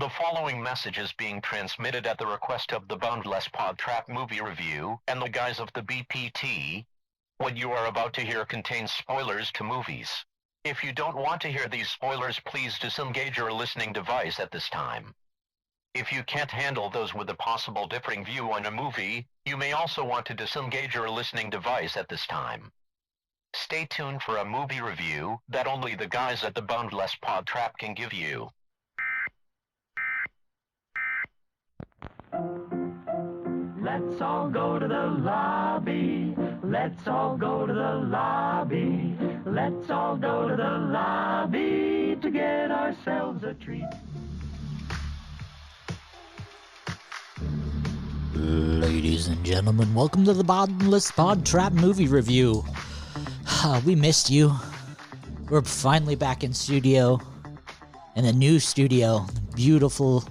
The following message is being transmitted at the request of the Boundless PodTrap movie review and the guys of the BPT. What you are about to hear contains spoilers to movies. If you don't want to hear these spoilers, please disengage your listening device at this time. If you can't handle those with a possible differing view on a movie, you may also want to disengage your listening device at this time. Stay tuned for a movie review that only the guys at the Boundless PodTrap can give you. Let's all go to the lobby. Let's all go to the lobby. Let's all go to the lobby to get ourselves a treat. Ladies and gentlemen, welcome to the Boundless PodTrap movie review. We missed you. We're finally back in studio, in the new studio. Beautiful,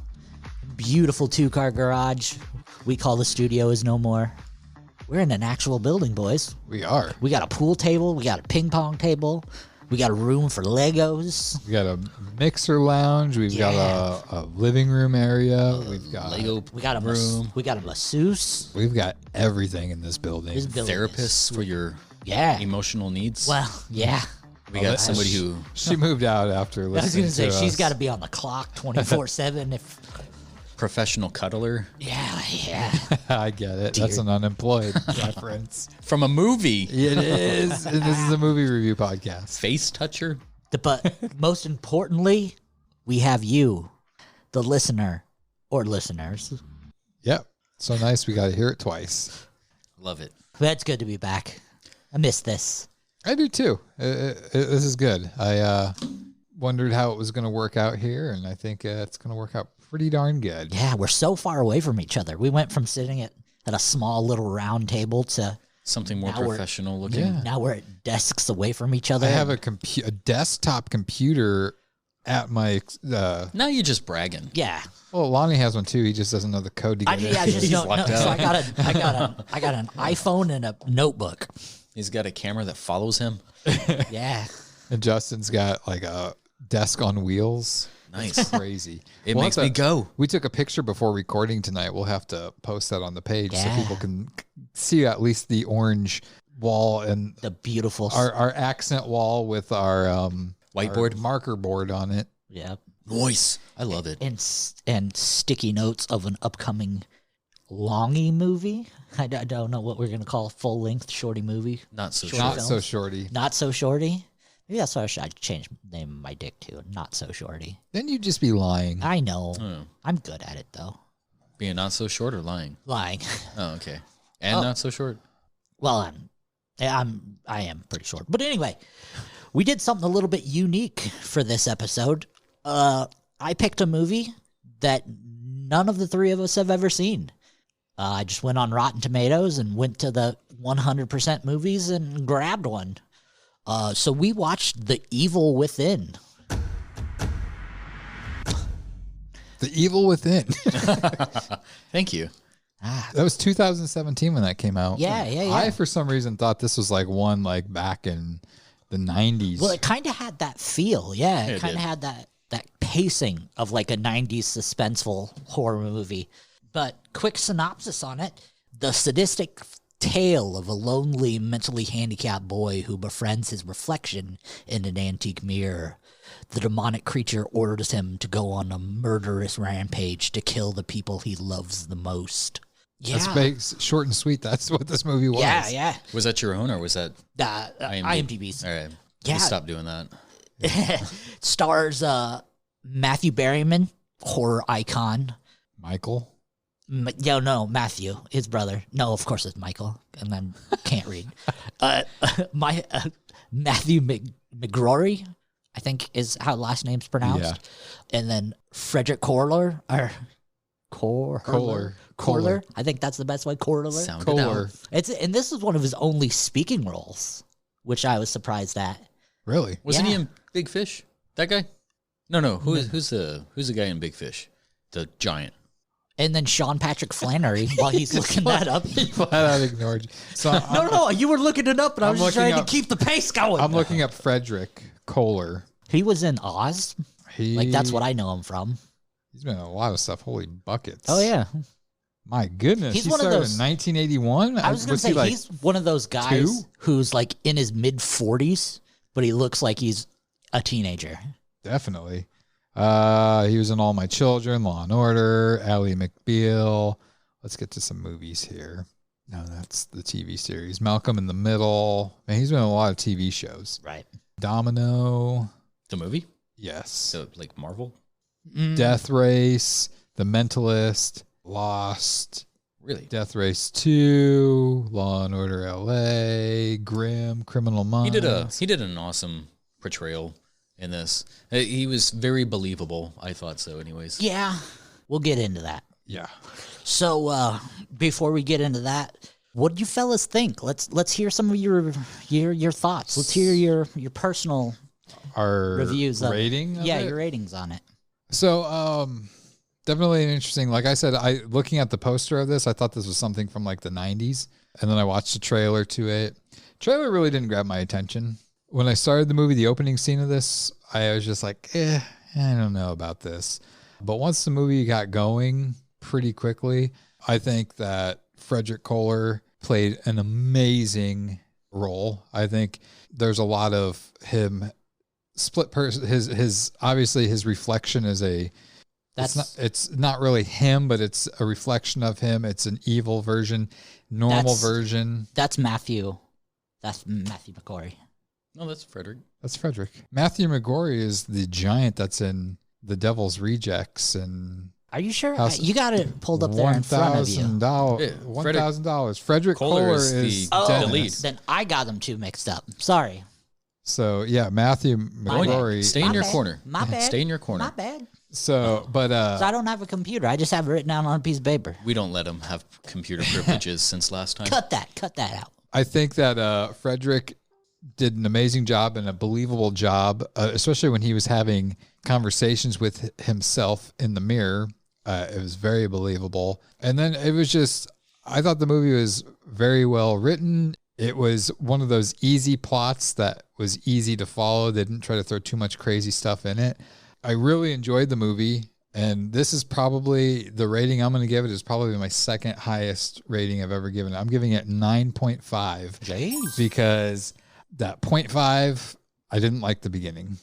beautiful two-car garage. We call the studio is no more. We're in an actual building, boys. We are. We got a pool table. We got a ping pong table. We got a room for Legos. We got a mixer lounge. We've got a living room area. We've got Lego. We got a room. We got a masseuse. We've got everything in this building. Therapists for your emotional needs. Well, yeah. We got somebody who she moved out after listening. I was going to say she's us. got to be on the clock 24/7 if. Professional cuddler. Yeah. I get it. That's an unemployed reference. From a movie. It is. And this is a movie review podcast. Face toucher. But most importantly, we have you, the listener or listeners. Yep. So nice. We got to hear it twice. Love it. That's good to be back. I miss this. I do too. This is good. I wondered how it was going to work out here, and I think it's going to work out pretty darn good. Yeah, we're so far away from each other. We went from sitting at a small little round table to something more professional looking. Yeah. Now we're at desks away from each other. I have a desktop computer at my. Now you're just bragging. Yeah. Well, Lonnie has one too. He just doesn't know the code to get it. I just don't know. So I got an iPhone and a notebook. He's got a camera that follows him. Yeah. And Justin's got like a desk on wheels. Nice. It's crazy. It makes me go. We took a picture before recording tonight. We'll have to post that on the page so Yeah. people can see at least the orange wall and The beautiful. our accent wall with our Whiteboard? our marker board on it. Yeah. Voice. I love it. And sticky notes of an upcoming longy movie. I don't know what we're going to call a full-length shorty movie. Not so Short short. Not so shorty. Not So Shorty. Maybe that's what I should change the name of my dick to. Not So Shorty. Then you'd just be lying. I know. Oh. I'm good at it, though. Being not so short or lying? Lying. Oh, okay. And not so short? Well, I am pretty short. But anyway, we did something a little bit unique for this episode. I picked a movie that none of the three of us have ever seen. I just went on Rotten Tomatoes and went to the 100% movies and grabbed one. So we watched The Evil Within. The Evil Within. Thank you. That was 2017 when that came out. Yeah. I, for some reason, thought this was like one like back in the 90s. Well, it kind of had that feel. Yeah, It it kind of did. had that pacing of like a 90s suspenseful horror movie. But quick synopsis on it. The sadistic tale of a lonely, mentally handicapped boy who befriends his reflection in an antique mirror. The demonic creature orders him to go on a murderous rampage to kill the people he loves the most. Yeah. That's big, short and sweet. That's what this movie was. Yeah. Was that your own or was that IMDb's. All right. Yeah. We stopped doing that. Stars Matthew Berryman, horror icon. Michael. Matthew, his brother. No, of course it's Michael, and I can't read. Matthew McGrory, I think is how last name's pronounced. Yeah. And then Frederick Kohler, or Kohler. I think that's the best way. Kohler. Sounded Kohler. out. And this is one of his only speaking roles, which I was surprised at. Really? Wasn't Yeah. he in Big Fish? That guy? No. Who's the guy in Big Fish? The giant. And then Sean Patrick Flannery, while he's looking that up. Flat out ignored. So No, you were looking it up, and I was I'm just trying looking to keep the pace going. I'm looking up Frederick Kohler. He was in Oz. He Like, that's what I know him from. He's been in a lot of stuff. Holy buckets. Oh, yeah. My goodness. He's he one of started those- in 1981? I was going to say, like, he's one of those guys two? who's like in his mid-40s, but he looks like he's a teenager. Definitely. He was in All My Children, Law and Order, Ally McBeal. Let's get to some movies here. No, that's the TV series. Malcolm in the Middle. Man, he's been in a lot of TV shows. Right. Domino. The movie? Yes. So, like Marvel? Death Race. The Mentalist. Lost. Really? Death Race 2. Law and Order LA. Grimm. Criminal Minds. He did an awesome portrayal in this. He was very believable. I thought so anyways. Yeah, we'll get into that. Yeah. So before we get into that, what do you fellas think? Let's hear some of your thoughts. Let's hear your personal Our reviews of rating. it. Yeah, of it? your ratings on it. So, definitely an interesting. Like I said, looking at the poster of this, I thought this was something from like the 90s, and then I watched the trailer to it. Trailer really didn't grab my attention. When I started the movie, the opening scene of this, I was just like, I don't know about this. But once the movie got going pretty quickly, I think that Frederick Kohler played an amazing role. I think there's a lot of him split person. His obviously his reflection is it's not really him, but it's a reflection of him. It's an evil version, normal version. That's Matthew. That's Matthew McCory. No, that's Frederick. That's Frederick. Matthew McCory is the giant that's in The Devil's Rejects and. Are you sure? House- You got it pulled up there in front of you. $1,000. Frederick Kohler Kohler is is the Dennis. lead. Then I got them two mixed up. Sorry. So yeah, Matthew My McCory. Stay in My your bad. corner. My bad. Stay in your corner. My bad. So, but So I don't have a computer. I just have it written down on a piece of paper. We don't let him have computer privileges since last time. Cut that out. I think that Frederick did an amazing job and a believable job, especially when he was having conversations with himself in the mirror. It was very believable. And then it was just, I thought the movie was very well written. It was one of those easy plots that was easy to follow. They didn't try to throw too much crazy stuff in it. I really enjoyed the movie. And this is probably, the rating I'm going to give it is probably my second highest rating I've ever given it. I'm giving it 9.5. Jeez. Because that 0.5, I didn't like the beginning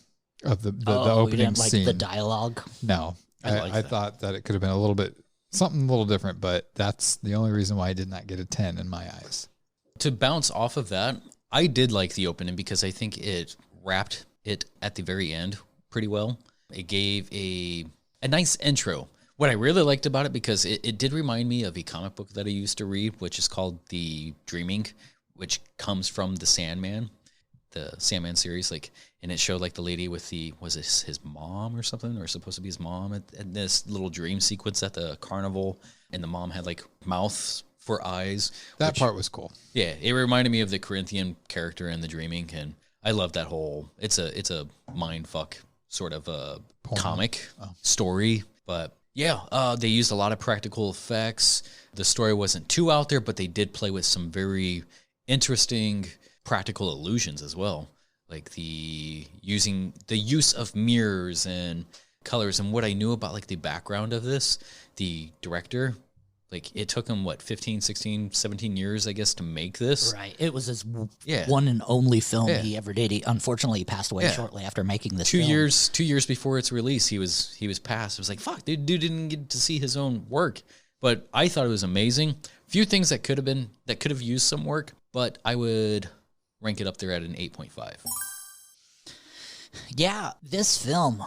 of the You opening didn't scene. like the dialogue? No. I thought that it could have been a little bit, something a little different, but that's the only reason why I did not get a 10 in my eyes. To bounce off of that, I did like the opening because I think it wrapped it at the very end pretty well. It gave a nice intro. What I really liked about it, because it did remind me of a comic book that I used to read, which is called The Dreaming, which comes from the Sandman series. And it showed like the lady with was this his mom or something, or supposed to be his mom at this little dream sequence at the carnival. And the mom had like mouths for eyes. That part was cool. Yeah, it reminded me of the Corinthian character in The Dreaming, and I love that whole. It's a mind fuck sort of a comic story, but yeah, they used a lot of practical effects. The story wasn't too out there, but they did play with some very interesting practical illusions as well, like the use of mirrors and colors. And what I knew about like the background of this, the director. Like, it took him, 15, 16, 17 years, I guess, to make this? Right. It was his Yeah. one and only film Yeah. he ever did. He unfortunately passed away Yeah. shortly after making this 2 film. years before its release, he was passed. It was like, fuck, dude didn't get to see his own work. But I thought it was amazing. Few things that could have used some work, but I would rank it up there at an 8.5. Yeah, this film,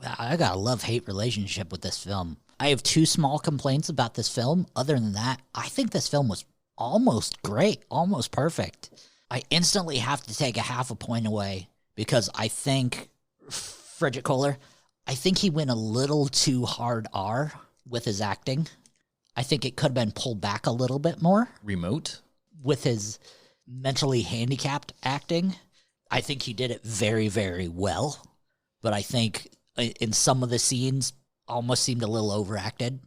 I got a love-hate relationship with this film. I have two small complaints about this film. Other than that, I think this film was almost great, almost perfect. I instantly have to take a half a point away because I think Frederick Kohler, I think he went a little too hard R with his acting. I think it could have been pulled back a little bit more. Remote? With his mentally handicapped acting. I think he did it very, very well. But I think in some of the scenes, almost seemed a little overacted.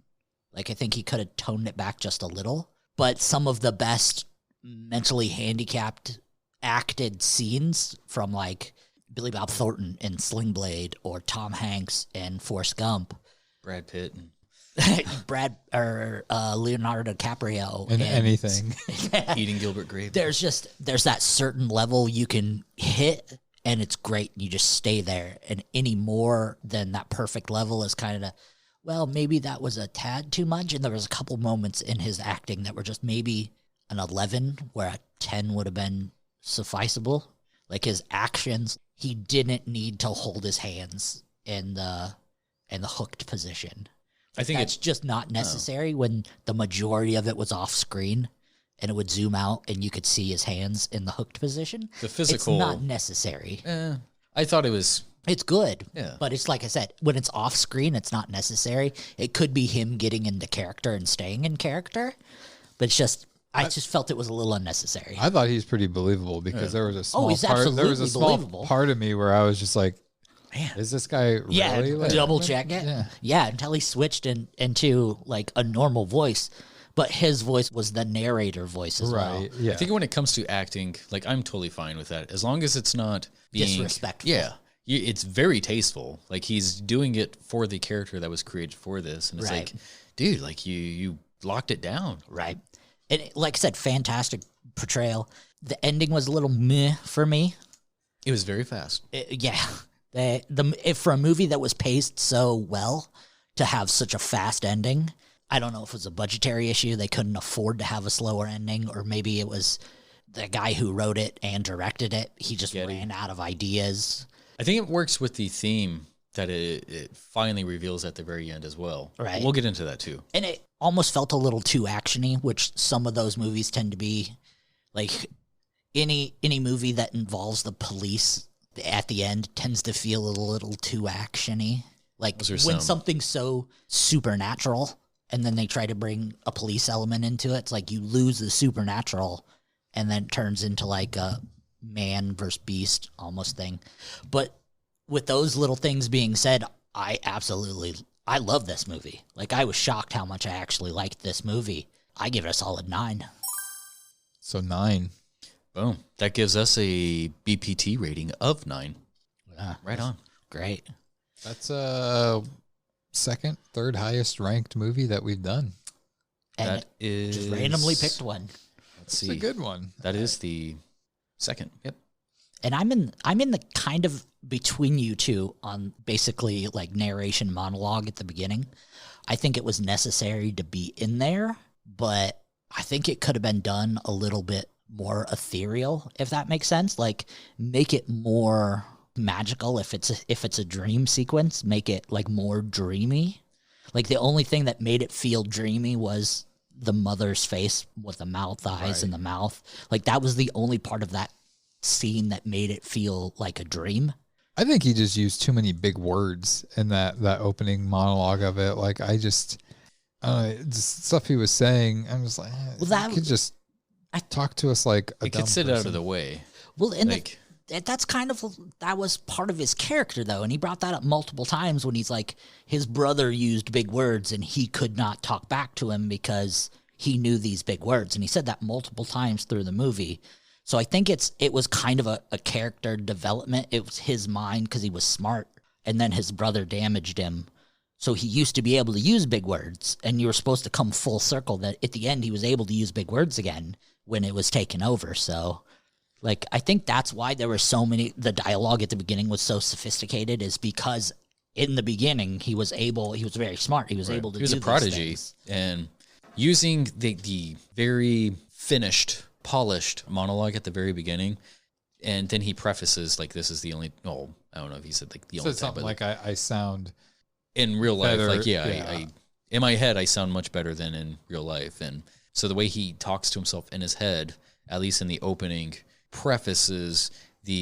Like, I think he could have toned it back just a little. But some of the best mentally handicapped acted scenes from, like, Billy Bob Thornton in Sling Blade or Tom Hanks in Forrest Gump, Brad Pitt. And Leonardo DiCaprio And anything. eating Gilbert Grape. There's that certain level you can hit and it's great. You just stay there. And any more than that perfect level is kind of, well, maybe that was a tad too much. And there was a couple moments in his acting that were just maybe an 11 where a 10 would have been sufficeable. Like his actions, he didn't need to hold his hands in the hooked position. I think That's just not necessary when the majority of it was off screen and it would zoom out and you could see his hands in the hooked position. The physical... It's not necessary. I thought it was... It's good. Yeah. But it's like I said, when it's off screen, it's not necessary. It could be him getting into character and staying in character. But it's just... I just felt it was a little unnecessary. I thought he's pretty believable because there was a small he's part. There was a absolutely small believable. part of me where I was just like, Man. Is this guy really? Yeah, like, double check it. Yeah, until he switched into like a normal voice. But his voice was the narrator voice as well. Right. Yeah. I think when it comes to acting, like I'm totally fine with that. As long as it's not being... Disrespectful. Yeah. It's very tasteful. Like he's doing it for the character that was created for this. And it's Right. like, dude, like you locked it down. Right. And like I said, fantastic portrayal. The ending was a little meh for me. It was very fast. For a movie that was paced so well to have such a fast ending, I don't know if it was a budgetary issue. They couldn't afford to have a slower ending, or maybe it was the guy who wrote it and directed it. He just ran out of ideas. I think it works with the theme that it finally reveals at the very end as well. Right. We'll get into that too. And it almost felt a little too actiony, which some of those movies tend to be. Like any movie that involves the police at the end tends to feel a little too actiony. Like when something's so supernatural and then they try to bring a police element into it, it's like you lose the supernatural and then it turns into like a man versus beast almost thing. But with those little things being said, I love this movie. Like I was shocked how much I actually liked this movie. I give it a solid 9. So 9. Boom. That gives us a BPT rating of 9. Right on. Great. That's second, third highest ranked movie that we've done. And that is just randomly picked one. Let's see. It's a good one. That is the second. Yep. And I'm in the kind of between you two on basically like narration monologue at the beginning. I think it was necessary to be in there, but I think it could have been done a little bit more ethereal, if that makes sense. Like make it more magical. If it's a dream sequence, make it like more dreamy. Like the only thing that made it feel dreamy was the mother's face with the mouth, the eyes in the mouth. Like that was the only part of that scene that made it feel like a dream. I think he just used too many big words in that opening monologue of it. Like just stuff he was saying. I'm just like, well, you could just talk to us like a it could sit out of the way. Well, and like, that was part of his character though, and he brought that up multiple times when he's like, his brother used big words and he could not talk back to him because he knew these big words, and he said that multiple times through the movie. So I think it was kind of a character development. It was his mind because he was smart, and then his brother damaged him. So he used to be able to use big words, and you were supposed to come full circle that at the end he was able to use big words again when it was taken over. So like, I think that's why there were so many, the dialogue at the beginning was so sophisticated, is because in the beginning he was very smart. He was able to do these things. He was a prodigy, and using the very finished, polished monologue at the very beginning, and then he prefaces like, this is the only, I don't know if he said like the only something time, like I sound in real life better, like I in my head I sound much better than in real life. And so the way he talks to himself in his head, at least in the opening, prefaces do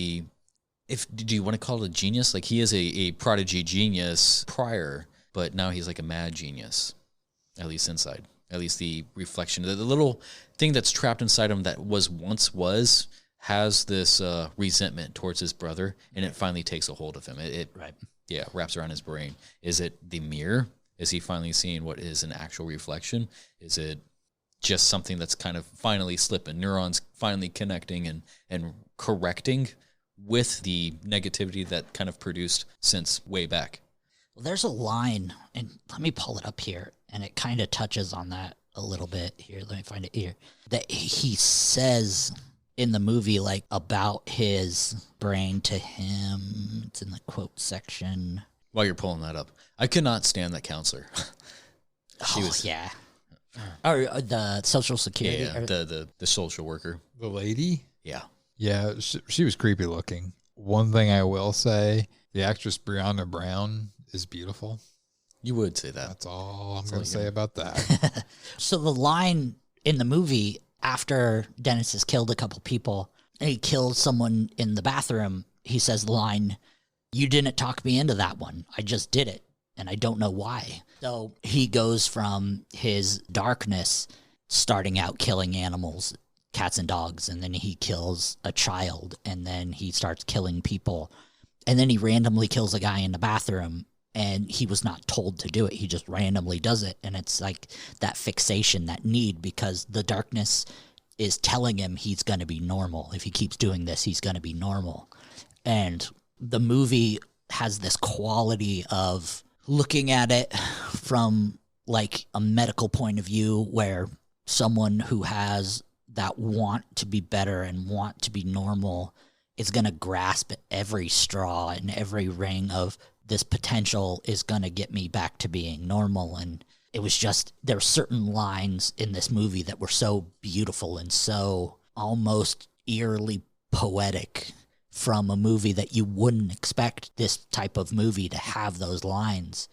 you want to call it a genius? Like he is a prodigy genius prior, but now he's like a mad genius, at least inside. At least the reflection, the little thing that's trapped inside him that once has this resentment towards his brother, and it finally takes a hold of him. It wraps around his brain. Is it the mirror? Is he finally seeing what is an actual reflection? Is it just something that's kind of finally slipping, neurons finally connecting and correcting with the negativity that kind of produced since way back? Well, there's a line, and let me pull it up here, and it kind of touches on that a little bit here. Let me find it here. That he says in the movie, like, about his brain to him. It's in the quote section. While you're pulling that up, I could not stand that counselor. Yeah. Or the Social Security. Yeah, the social worker. The lady? Yeah. Yeah, she was creepy looking. One thing I will say, the actress Brianna Brown is beautiful. You would say that. That's all I'm going to say about that. So the line in the movie, after Dennis has killed a couple people, and he kills someone in the bathroom, he says the line, "You didn't talk me into that one. I just did it, and I don't know why." So he goes from his darkness, starting out killing animals, cats and dogs, and then he kills a child, and then he starts killing people, and then he randomly kills a guy in the bathroom, and he was not told to do it. He just randomly does it, and it's like that fixation, that need, because the darkness is telling him he's going to be normal. If he keeps doing this, he's going to be normal. And the movie has this quality of looking at it from like a medical point of view, where someone who has that want to be better and want to be normal is going to grasp at every straw and every ring of this potential is going to get me back to being normal. And it was just, there were certain lines in this movie that were so beautiful and so almost eerily poetic from a movie that you wouldn't expect this type of movie to have those lines.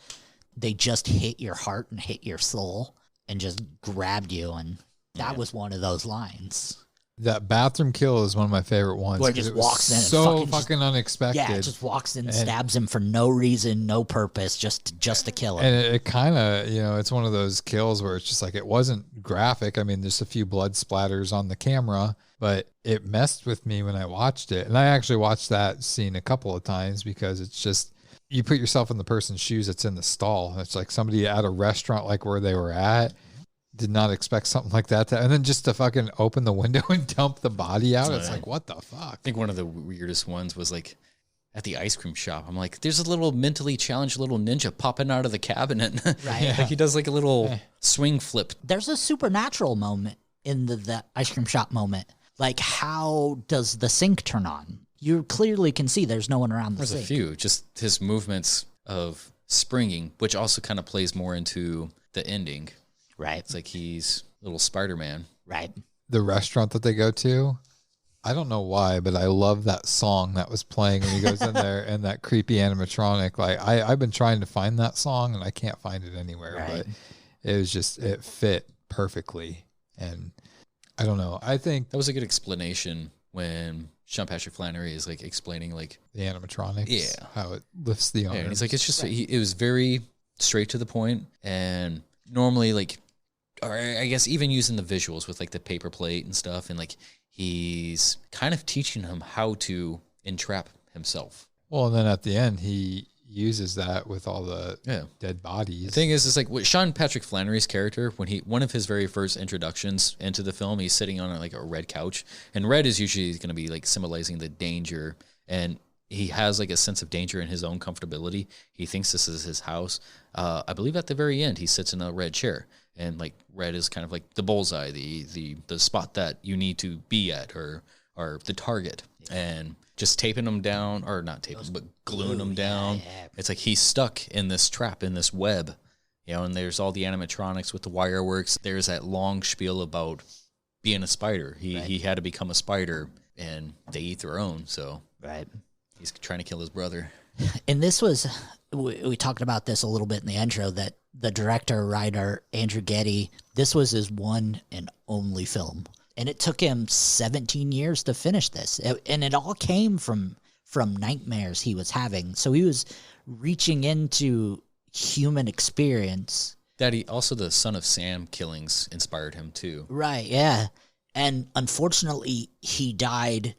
They just hit your heart and hit your soul and just grabbed you. And that was one of those lines. That bathroom kill is one of my favorite ones. Where it just walks in and so fucking fucking unexpected. Yeah, it just walks in and stabs him for no reason, no purpose, just to kill him. And it kind of, it's one of those kills where it's just like, it wasn't graphic. I mean, there's a few blood splatters on the camera, but it messed with me when I watched it. And I actually watched that scene a couple of times because it's just, you put yourself in the person's shoes that's in the stall. It's like somebody at a restaurant, like where they were at, did not expect something like that. And then just to fucking open the window and dump the body out. It's like, what the fuck? I think one of the weirdest ones was like at the ice cream shop. I'm like, there's a little mentally challenged little ninja popping out of the cabinet. Right. Yeah. Like he does like a little swing flip. There's a supernatural moment in the ice cream shop moment. Like, how does the sink turn on? You clearly can see there's no one around the sink. There's a few. Just his movements of springing, which also kind of plays more into the ending. Right. It's like he's little Spider-Man. Right. The restaurant that they go to, I don't know why, but I love that song that was playing when he goes in there and that creepy animatronic. Like I've been trying to find that song and I can't find it anywhere, Right. but it was just, it fit perfectly. And I don't know. I think that was a good explanation when Sean Patrick Flannery is like explaining like the animatronics, yeah, how it lifts the arms. Yeah, and he's like, it's just, it was very straight to the point. And normally like, or I guess even using the visuals with like the paper plate and stuff, and like he's kind of teaching him how to entrap himself. Well, and then at the end, he uses that with all the dead bodies. The thing is like with Sean Patrick Flannery's character, when one of his very first introductions into the film, he's sitting on like a red couch, and red is usually going to be like symbolizing the danger, and he has like a sense of danger in his own comfortability. He thinks this is his house. I believe at the very end, he sits in a red chair. And like red is kind of like the bullseye, the spot that you need to be at, or the target. And just taping them down, or not taping, but gluing them down. Yeah. It's like he's stuck in this trap, in this web, and there's all the animatronics with the wire works. There's that long spiel about being a spider. He had to become a spider, and they eat their own. So he's trying to kill his brother. And this was, we talked about this a little bit in the intro, that the director, writer, Andrew Getty, this was his one and only film. And it took him 17 years to finish this. And it all came from nightmares he was having. So he was reaching into human experience. Daddy, also the Son of Sam killings inspired him too. Right, yeah. And unfortunately, he died,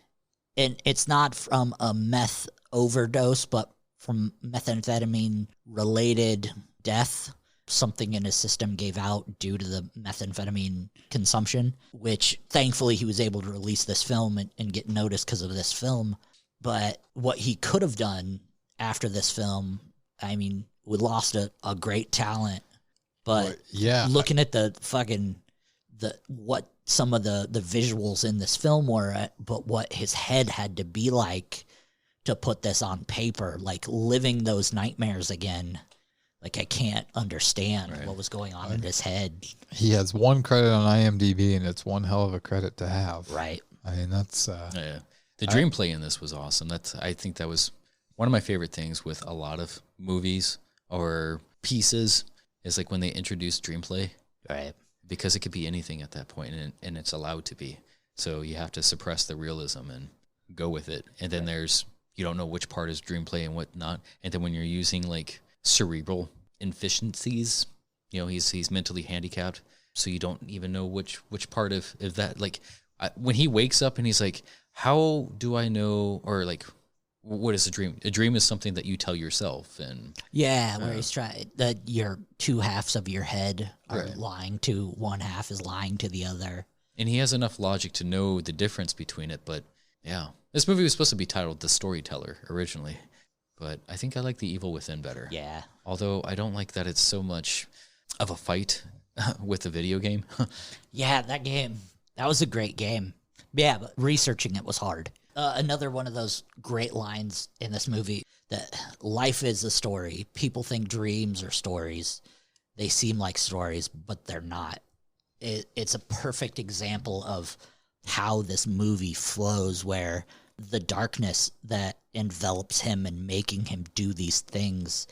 and it's not from a meth overdose, but from methamphetamine-related death. Something in his system gave out due to the methamphetamine consumption, which thankfully he was able to release this film and get noticed because of this film. But what he could have done after this film, I mean, we lost a great talent. But yeah, looking at the what some of the visuals in this film were, but what his head had to be like to put this on paper, like living those nightmares again. Like, I can't understand what was going on in his head. He has 1 credit on IMDb, and it's one hell of a credit to have. Right. I mean, that's... The dream play in this was awesome. I think that was one of my favorite things with a lot of movies or pieces is like when they introduce dream play. Right. Because it could be anything at that point, and it's allowed to be. So you have to suppress the realism and go with it. And then you don't know which part is dream play and what not. And then when you're using like cerebral inefficiencies, he's mentally handicapped, so you don't even know which part of that. Like when he wakes up and he's like, how do I know, or like, what is a dream? A dream is something that you tell yourself. And where he's trying that your 2 halves of your head are lying to one half is lying to the other, and he has enough logic to know the difference between it. But this movie was supposed to be titled The Storyteller originally, but I think I like The Evil Within better. Yeah. Although I don't like that it's so much of a fight with the video game. Yeah, that was a great game. Yeah, but researching it was hard. Another one of those great lines in this movie, that life is a story. People think dreams are stories. They seem like stories, but they're not. It's a perfect example of how this movie flows, where the darkness that envelops him and making him do these things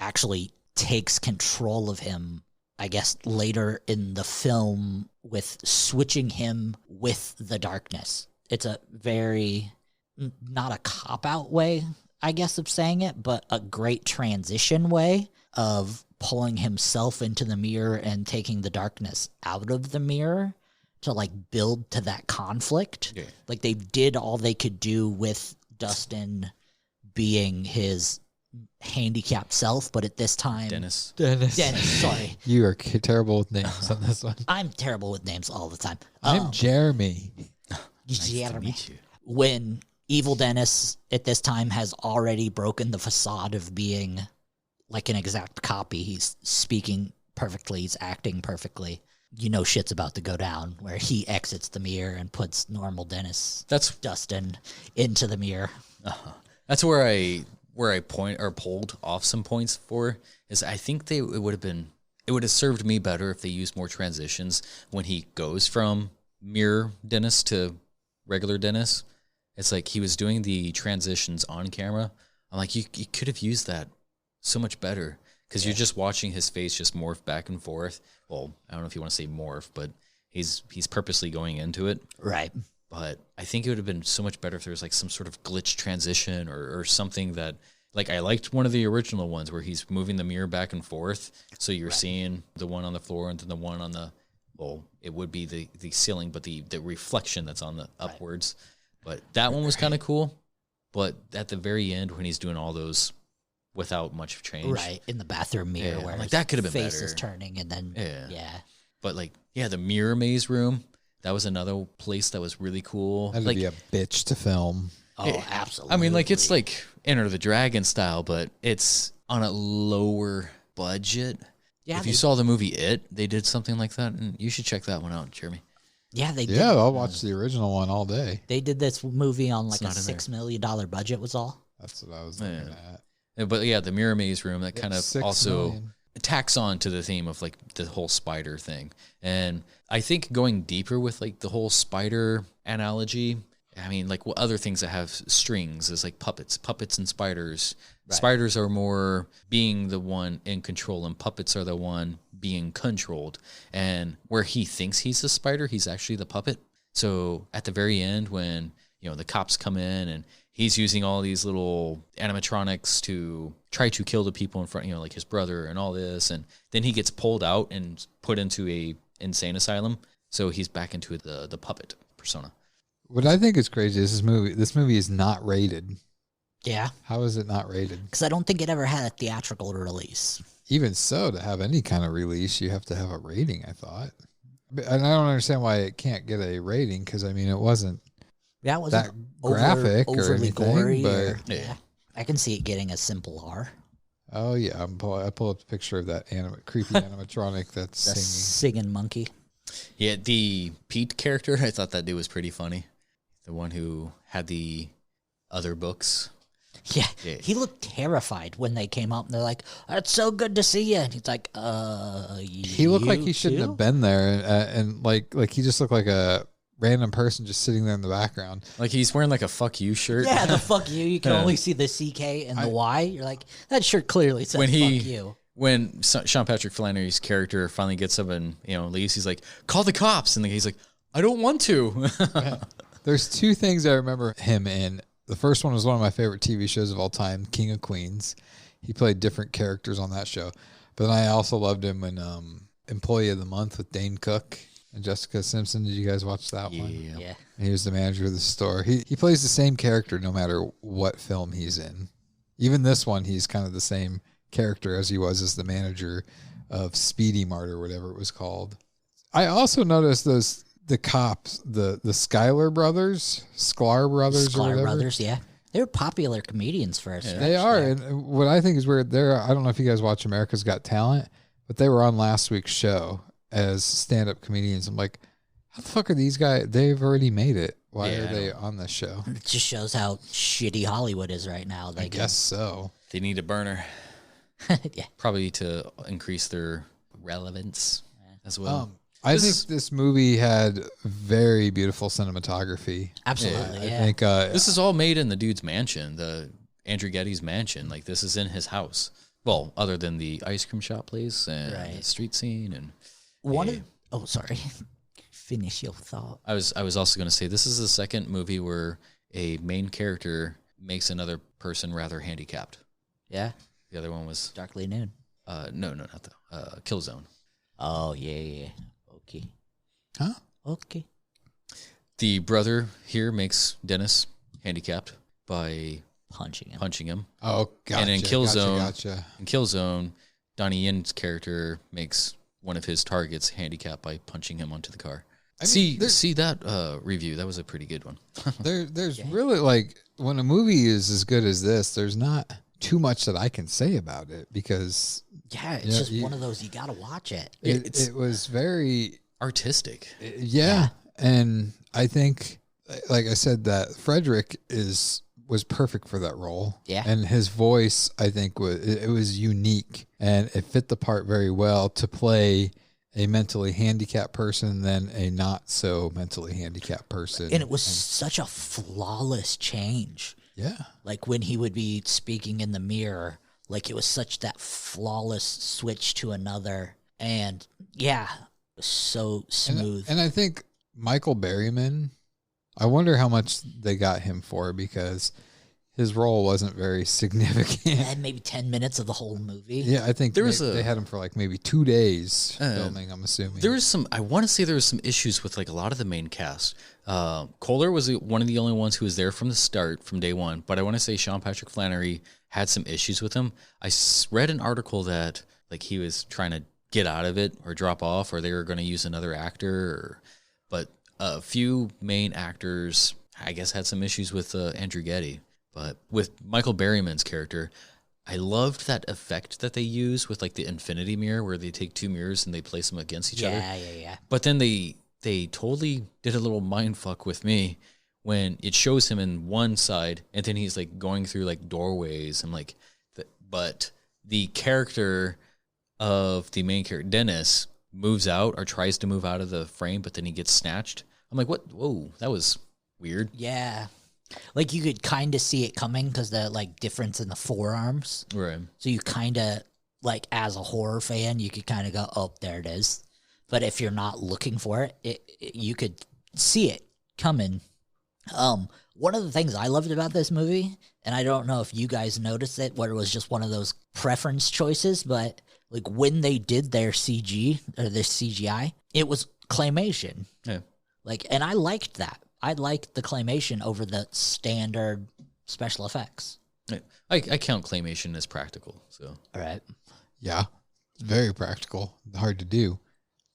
actually takes control of him, I guess, later in the film, with switching him with the darkness. It's a very, not a cop-out way, I guess, of saying it, but a great transition way of pulling himself into the mirror and taking the darkness out of the mirror to, like, build to that conflict. Yeah. Like, they did all they could do with Dustin being his handicapped self, but at this time... Dennis, sorry. You are terrible with names on this one. I'm terrible with names all the time. I'm Jeremy. Nice to meet you. When Evil Dennis at this time has already broken the facade of being like an exact copy. He's speaking perfectly. He's acting perfectly. Shit's about to go down, where he exits the mirror and puts normal Dustin into the mirror. That's where I pulled off some points for, is I think it would have served me better if they used more transitions when he goes from mirror Dennis to regular Dennis. It's like he was doing the transitions on camera. I'm like, you could have used that so much better, because you're just watching his face just morph back and forth. Well, I don't know if you want to say morph, but he's purposely going into it. Right. But I think it would have been so much better if there was like some sort of glitch transition or something that, like, I liked one of the original ones where he's moving the mirror back and forth. So you're seeing the one on the floor and then the one on the, well, it would be the ceiling, but the reflection that's on the upwards. But that one was kind of cool. But at the very end, when he's doing all those without much change. Right, in the bathroom mirror where like, that could have been face better. is turning and then, But like, the mirror maze room, that was another place that was really cool. That'd like, be a bitch to film. Oh, absolutely. I mean, like, it's like Enter the Dragon style, but it's on a lower budget. Yeah, if you saw the movie It, they did something like that, and you should check that one out, Jeremy. Yeah, they did. Yeah, I'll watch the original one all day. They did this movie on like a $6 million budget was all. That's what I was looking at. Yeah, but the mirror maze room, that kind of also tacks on to the theme of like the whole spider thing. And I think going deeper with like the whole spider analogy, I mean, like, what other things that have strings is like puppets and spiders. Right. Spiders are more being the one in control, and puppets are the one being controlled. And where he thinks he's the spider, he's actually the puppet. So at the very end, when, the cops come in and he's using all these little animatronics to try to kill the people in front, like his brother and all this, and then he gets pulled out and put into a insane asylum. So he's back into the puppet persona. What I think is crazy is this movie is not rated. Yeah. How is it not rated? Because I don't think it ever had a theatrical release. Even so, to have any kind of release, you have to have a rating, I thought. And I don't understand why it can't get a rating, because, I mean, it wasn't that graphic or anything. Gory but I can see it getting a simple R. Oh yeah, I pull up a picture of that creepy animatronic that's The singing. singing monkey. Yeah, the Pete character, I thought that dude was pretty funny. The one who had the other books. Yeah, Yeah. he looked terrified when they came up, and they're like, "It's so good to see you." And he's like, He looked like he shouldn't too? have been there, and like he just looked like a random person just sitting there in the background. Like he's wearing like a fuck you shirt. Yeah, the fuck you. You can Yeah. only see the CK and the Y. You're like, that shirt clearly says When fuck he you. when Sean Patrick Flannery's character finally gets up and leaves, he's like, "Call the cops," and he's like, "I don't want to." There's two things I remember him in. The first one was one of my favorite TV shows of all time, King of Queens. He played different characters on that show. But then I also loved him in Employee of the Month with Dane Cook and Jessica Simpson. Did you guys watch that one? Yeah. He was the manager of the store. He plays the same character no matter what film he's in. Even this one, he's kind of the same character as he was as the manager of Speedy Mart or whatever it was called. I also noticed the cops, the Sklar brothers, or Sklar whatever. Brothers, yeah. They were popular comedians first. Yeah. They are. And what I think is weird, I don't know if you guys watch America's Got Talent, but they were on last week's show as stand-up comedians. I'm like, how the fuck are these guys? They've already made it. Why Yeah, are I they know. on this show? It just shows how shitty Hollywood is right now. I guess so. They need a burner, yeah. probably to increase their relevance as well. I This think is- this movie had very beautiful cinematography. Absolutely, yeah. I think This is all made in the dude's mansion, the Andrew Getty's mansion. Like this is in his house. Well, other than the ice cream shop place and the Right. street scene, and One Yeah. of, oh, sorry. Finish your thought. I was also going to say this is the second movie where a main character makes another person rather handicapped. Yeah. The other one was Darkly Noon. no, not the Killzone. Oh, yeah. Okay. Huh? Okay. The brother here makes Dennis handicapped by Punching him. punching him. Oh, gotcha. And in Killzone- Gotcha. In Killzone, Donnie Yen's character makes one of his targets handicapped by punching him onto the car. I mean, See that review. That was a pretty good one. There's really, like, when a movie is as good as this, there's not too much that I can say about it because Yeah, it's Yeah, just you- one of those, you got to watch it. It's- it was very, Artistic. yeah. And I think, like I said, that Frederick was perfect for that role. Yeah. And his voice, I think, was unique and it fit the part very well to play a mentally handicapped person than a not so mentally handicapped person. And it was such a flawless change. Yeah. Like when he would be speaking in the mirror, like it was such that flawless switch to another. And yeah, it was so smooth. And I think Michael Berryman, I wonder how much they got him for because his role wasn't very significant. And maybe 10 minutes of the whole movie. Yeah, I think they had him for like maybe 2 days filming, I'm assuming. There was some. I want to say there was some issues with like a lot of the main cast. Kohler was one of the only ones who was there from the start, from day one. But I want to say Sean Patrick Flannery had some issues with him. I read an article that like he was trying to get out of it or drop off, or they were going to use another actor. But a few main actors, I guess, had some issues with Andrew Getty. But with Michael Berryman's character, I loved that effect that they use with like the infinity mirror where they take two mirrors and they place them against each other. Yeah. But then they totally did a little mind fuck with me when it shows him in one side and then he's like going through like doorways and like but the character of the main character, Dennis, moves out or tries to move out of the frame, but then he gets snatched. I'm like, what? Whoa, that was weird. Yeah. Like you could kind of see it coming because the like difference in the forearms. Right. So you kind of like as a horror fan, you could kind of go, oh, there it is. But if you're not looking for it, you could see it coming. One of the things I loved about this movie, and I don't know if you guys noticed it, where it was just one of those preference choices, but like when they did their CG or their CGI, it was claymation. Yeah. Like, and I liked that. I liked the claymation over the standard special effects. I count claymation as practical. So All right. Yeah, it's very practical. Hard to do.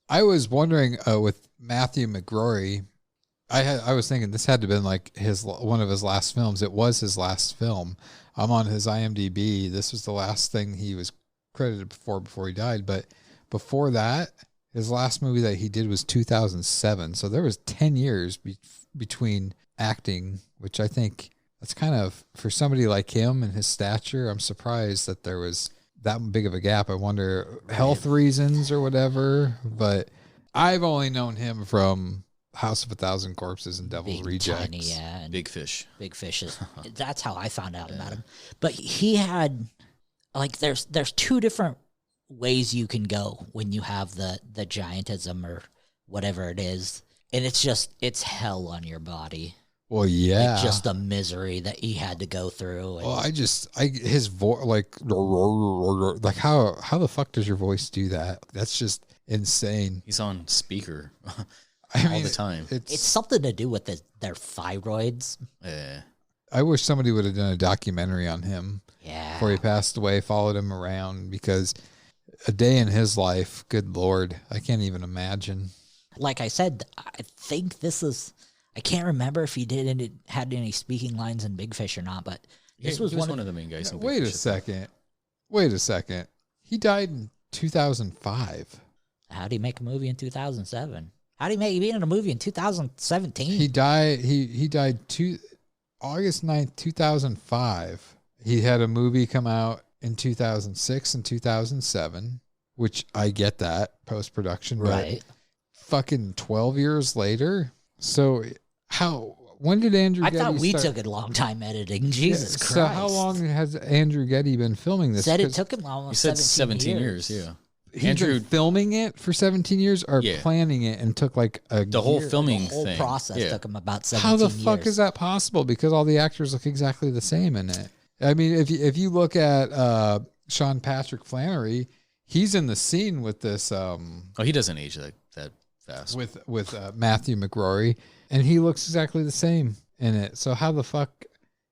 I was wondering with Matthew McGrory, I was thinking this had to have been like one of his last films. It was his last film. I'm on his IMDb. This was the last thing he was credited for before he died. But before that, his last movie that he did was 2007. So there was 10 years between acting, which I think that's kind of, for somebody like him and his stature, I'm surprised that there was that big of a gap. I wonder, health reasons or whatever. But I've only known him from House of a Thousand Corpses and Devil's Rejects. Tiny, yeah, and Big Fish. Big Fish is that's how I found out about him. But he had like there's two different ways you can go when you have the giantism or whatever it is, and it's hell on your body. Well, yeah, like just the misery that he had to go through. And well, his voice, like how the fuck does your voice do that? That's just insane. He's on speaker. I mean, all the time. it's something to do with their thyroids. Yeah. I wish somebody would have done a documentary on him before he Yeah. passed away, followed him around, because a day in his life, good Lord, I can't even imagine. Like I said, I think I can't remember if he had any speaking lines in Big Fish or not, but this was he was one one of the main guys. in Big Wait a Fish. second. He died in 2005. How'd he make a movie in 2007? How'd he be in a movie in 2017? He died August 9th, 2005. He had a movie come out in 2006 and 2007, which I get that post-production, right. but fucking 12 years later. So when did Andrew Getty thought we start? took a long time editing. Jesus Christ. So how long has Andrew Getty been filming this? Said it 'Cause took him almost You said 17 years, yeah. he's Andrew, been filming it for 17 years or Yeah. planning it and took like the whole The filming whole thing. process yeah. took him about 17 How the years. fuck is that possible? Because all the actors look exactly the same in it. I mean, if you look at Sean Patrick Flannery, he's in the scene with this Oh, he doesn't age that fast. with Matthew McRory, and he looks exactly the same in it. So how the fuck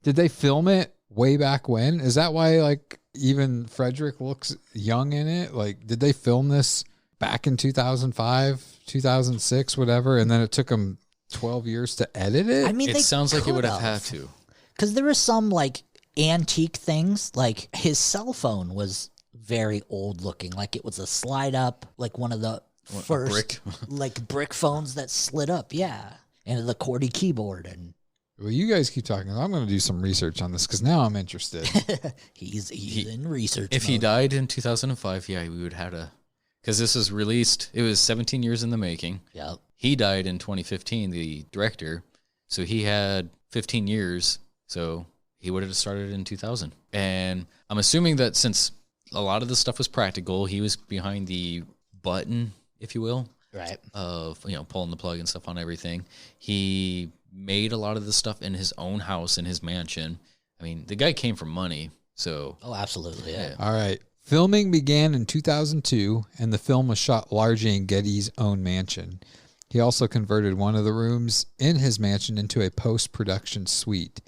did they film it way back when? Is that why like even Frederick looks young in it? Like, did they film this back in 2005, 2006, whatever, and then it took them 12 years to edit it? I mean, It they sounds like it would have could've. had to. Because there was some like antique things, like his cell phone was very old looking, like it was a slide up, like one of the first brick? like brick phones that slid up, yeah, and the QWERTY keyboard, and Well, you guys keep talking. I'm going to do some research on this because now I'm interested. he's in research. If he mode. died in 2005, yeah, we would have to, because this was released. It was 17 years in the making. Yep. He died in 2015, the director, so he had 15 years. So he would have started in 2000. And I'm assuming that since a lot of the stuff was practical, he was behind the button, if you will, Right. of pulling the plug and stuff on everything. He made a lot of the stuff in his own house, in his mansion. I mean, the guy came from money, so Oh, absolutely. Yeah. All right. Filming began in 2002, and the film was shot largely in Getty's own mansion. He also converted one of the rooms in his mansion into a post-production suite.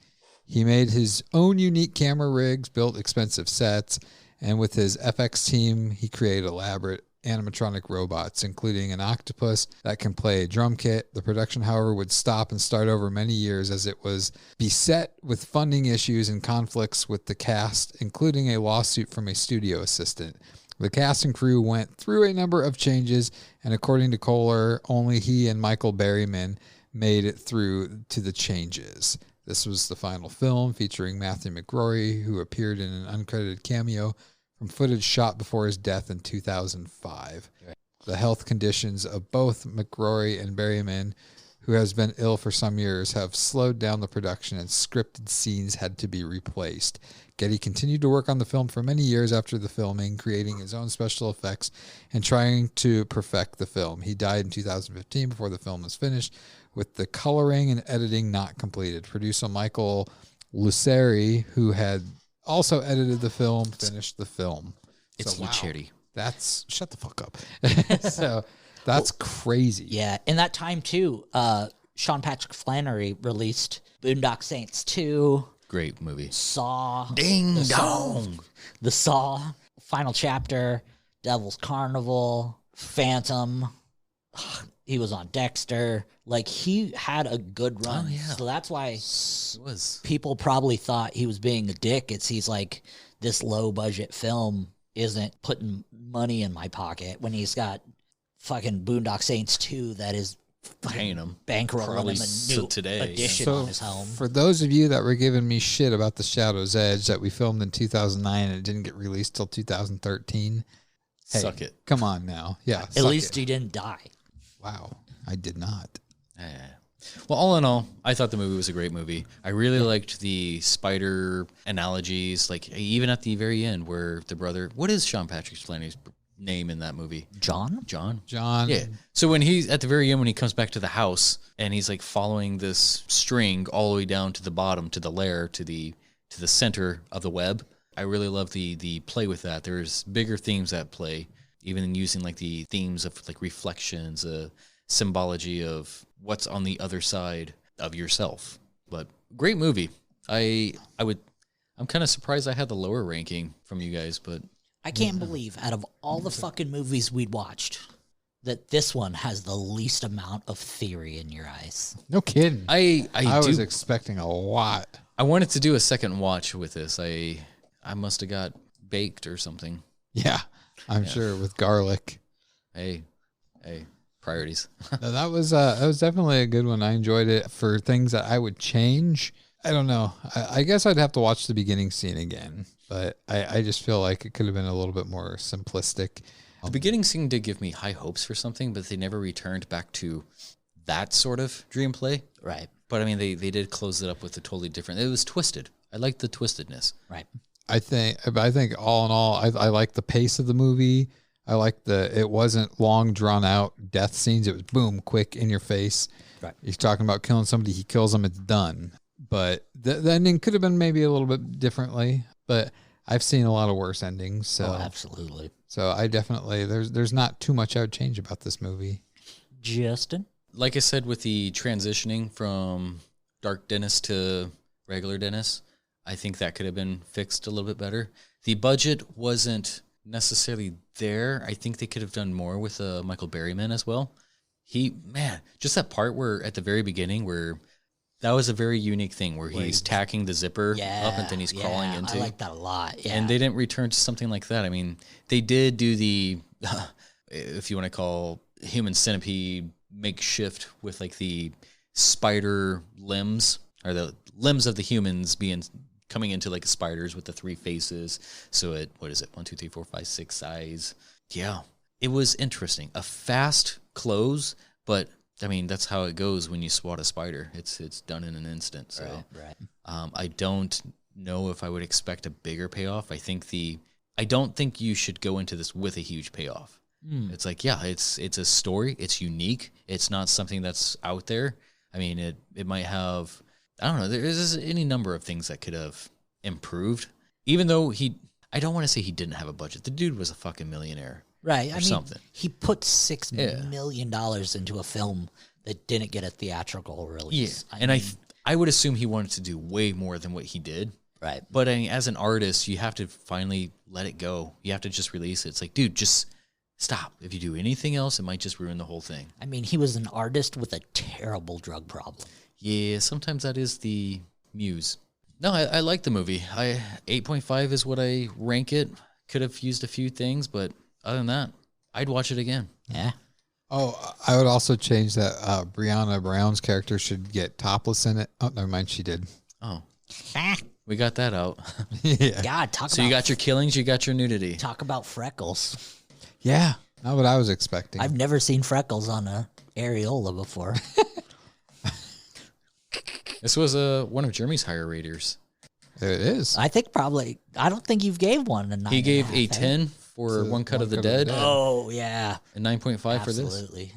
He made his own unique camera rigs, built expensive sets, and with his FX team, he created elaborate animatronic robots, including an octopus that can play a drum kit. The production, however, would stop and start over many years as it was beset with funding issues and conflicts with the cast, including a lawsuit from a studio assistant. The cast and crew went through a number of changes, and according to Kohler, only he and Michael Berryman made it through to the changes. This was the final film featuring Matthew McRory, who appeared in an uncredited cameo from footage shot before his death in 2005. The health conditions of both McRory and Berryman, who has been ill for some years, have slowed down the production, and scripted scenes had to be replaced. Getty continued to work on the film for many years after the filming, creating his own special effects and trying to perfect the film. He died in 2015 before the film was finished, with the coloring and editing not completed. Producer Michael Luceri, who had also edited the film, finished the film. it's wow. Lucetti. That's shut the fuck up. So that's crazy. Yeah. In that time too, Sean Patrick Flannery released Boondock Saints 2, Great movie. Saw, Ding the dong. The Saw, Final Chapter, Devil's Carnival, Phantom. He was on Dexter. Like, he had a good run. Oh, yeah. So that's why It was. people probably thought he was being a dick. He's like, this low budget film isn't putting money in my pocket when he's got fucking Boondock Saints 2 that is Paying him. bankrolling Probably him a so new today, addition So on his home. for those of you that were giving me shit about The Shadow's Edge that we filmed in 2009 and it didn't get released till 2013, hey, Suck it. come on now. Yeah. At suck least it. he didn't die. Wow. I did not. Yeah. Well, all in all, I thought the movie was a great movie. I really liked the spider analogies, like even at the very end where the brother, what is Sean Patrick Flannery's name in that movie? John? John? John. Yeah. So when he's at the very end, when he comes back to the house and he's like following this string all the way down to the bottom, to the lair, to the center of the web, I really love the play with that. There's bigger themes at play, even using like the themes of like reflections, symbology of what's on the other side of yourself. But great movie. I'm kind of surprised I had the lower ranking from you guys, but I can't believe out of all the fucking movies we'd watched that this one has the least amount of theory in your eyes. No kidding. I was expecting a lot. I wanted to do a second watch with this. I must have got baked or something. Yeah. I'm sure with garlic. Hey, priorities. No, that was definitely a good one. I enjoyed it. For things that I would change, I don't know. I guess I'd have to watch the beginning scene again, but I just feel like it could have been a little bit more simplistic. The beginning scene did give me high hopes for something, but they never returned back to that sort of dream play. Right. But I mean, they did close it up with a totally different. It was twisted. I liked the twistedness. Right. I think all in all, I like the pace of the movie. I like it wasn't long drawn out death scenes. It was boom, quick in your face. Right. He's talking about killing somebody. He kills them. It's done. But the ending could have been maybe a little bit differently. But I've seen a lot of worse endings. So absolutely. So I definitely there's not too much I would change about this movie. Justin? Like I said, with the transitioning from Dark Dennis to regular Dennis, I think that could have been fixed a little bit better. The budget wasn't necessarily there. I think they could have done more with Michael Berryman as well. Just that part where at the very beginning where that was a very unique thing where he's tacking the zipper up and then he's crawling into. I like that a lot. Yeah. And they didn't return to something like that. I mean, they did do the, if you want to call human centipede makeshift with like the spider limbs or the limbs of the humans coming into like spiders with the 3 faces. So what is it? 1, 2, 3, 4, 5, 6 eyes. Yeah. It was interesting. A fast close, but I mean, that's how it goes when you swat a spider. It's done in an instant. So right. I don't know if I would expect a bigger payoff. I don't think you should go into this with a huge payoff. It's like, yeah, it's a story. It's unique. It's not something that's out there. I mean, it might have, I don't know, there's any number of things that could have improved. Even though I don't want to say he didn't have a budget. The dude was a fucking millionaire. Right. I mean, something. He put $6 million into a film that didn't get a theatrical release. Yeah. I would assume he wanted to do way more than what he did. Right. But I mean, as an artist, you have to finally let it go. You have to just release it. It's like, dude, just stop. If you do anything else, it might just ruin the whole thing. I mean, he was an artist with a terrible drug problem. Yeah, sometimes that is the muse. No, I like the movie. 8.5 is what I rank it. Could have used a few things, but other than that, I'd watch it again. Yeah. Oh, I would also change that Brianna Brown's character should get topless in it. Oh, never mind, she did. Oh. We got that out. Yeah. God, So you got your killings, you got your nudity. Talk about freckles. Yeah, not what I was expecting. I've never seen freckles on a areola before. This was one of Jeremy's higher raters. There it is. I don't think you've gave one a 9. He gave a 10 for One Cut of the Dead. Oh, yeah. And 9.5 for this. Absolutely.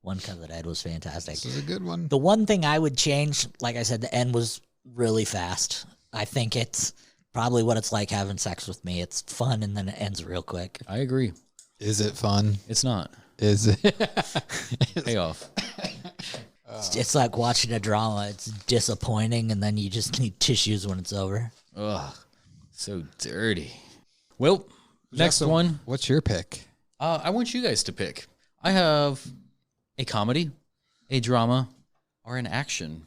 One Cut of the Dead was fantastic. This is a good one. The one thing I would change, like I said, the end was really fast. I think it's probably what it's like having sex with me. It's fun and then it ends real quick. I agree. Is it fun? It's not. Is it? Payoff. It's like watching a drama. It's disappointing and then you just need tissues when it's over. Ugh. So dirty. Well, next Justin, one. What's your pick? I want you guys to pick. I have a comedy, a drama, or an action?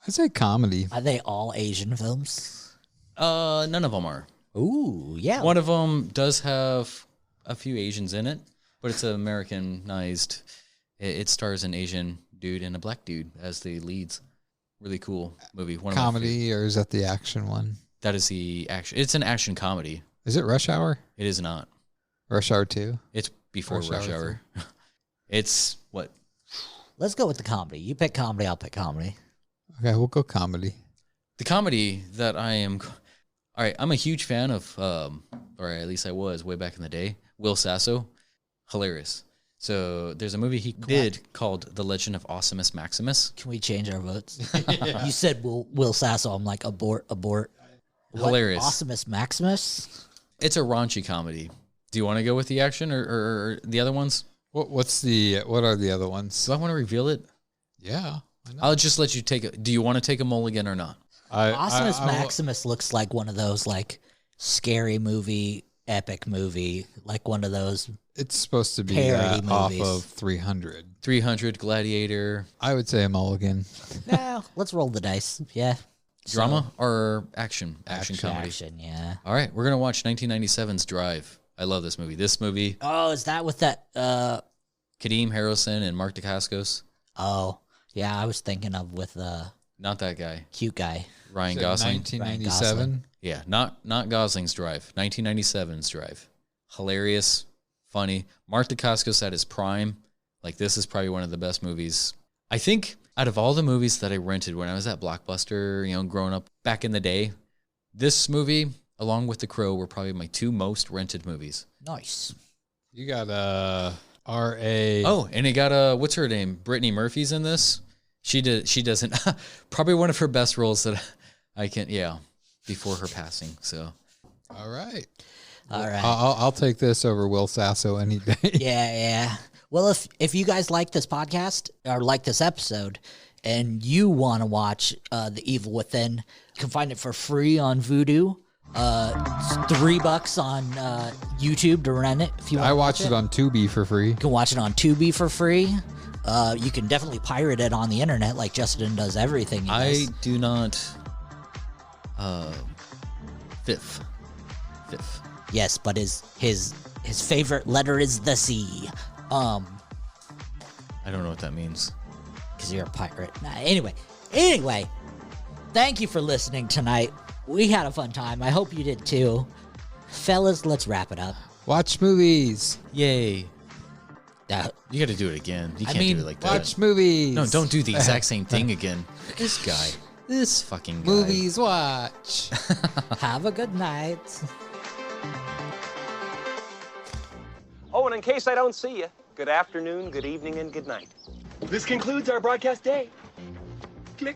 I say comedy. Are they all Asian films? None of them are. Ooh, yeah. One of them does have a few Asians in it, but it's Americanized. It stars an Asian dude and a black dude as the leads. Really cool movie. One Comedy, or is that the action one? That is the action. It's an action comedy. Is it Rush Hour? It is not. Rush Hour 2? It's before Rush Hour. It's what? Let's go with the comedy. You pick comedy, I'll pick comedy. Okay, we'll go comedy. The comedy that I am... All right, I'm a huge fan of, or at least I was way back in the day, Will Sasso. Hilarious. So there's a movie he did called The Legend of Awesomus Maximus. Can we change our votes? You said Will Sasso. I'm like, abort. Hilarious. What? Awesomus Maximus? It's a raunchy comedy. Do you want to go with the action or the other ones? What are the other ones? Do I want to reveal it? Yeah. I'll just let you take it. Do you want to take a mulligan or not? Awesomus Maximus looks like one of those like scary movie, epic movie, like one of those. It's supposed to be parody off movies. of 300. 300, Gladiator. I would say a mulligan. No, let's roll the dice. Yeah. Drama or action? Action comedy. Action, yeah. All right, we're going to watch 1997's Drive. I love this movie. This movie, Oh, is that with that? Kadeem Harrelson and Mark Dacascos. Oh, yeah. I was thinking of with Not that guy. cute guy. Ryan Gosling. 1997. Yeah, not Gosling's Drive. 1997's Drive. Hilarious, funny. Mark Dacascos at his prime. Like, this is probably one of the best movies. I think out of all the movies that I rented when I was at Blockbuster, growing up back in the day, this movie, along with The Crow, were probably my two most rented movies. Nice. You got R.A. Oh, and it got what's her name? Brittany Murphy's in this. She doesn't probably one of her best roles that I can before her passing. So All right. I'll take this over Will Sasso any day. Yeah. Well, if you guys like this podcast or like this episode and you want to watch The Evil Within, you can find it for free on Vudu. It's $3 on YouTube to rent it. If you want I watched it on Tubi for free. You can watch it on Tubi for free. You can definitely pirate it on the internet like Justin does everything. I do not. Fifth. Yes, but his favorite letter is the C. I don't know what that means. Because you're a pirate. Anyway, thank you for listening tonight. We had a fun time. I hope you did too. Fellas, let's wrap it up. Watch movies. Yay. You got to do it again. You can't do it like that. Watch movies. No, don't do the exact same thing again. This guy. This fucking guy. Movies watch. Have a good night. Oh, and in case I don't see you, good afternoon, good evening, and good night. This concludes our broadcast day. Click.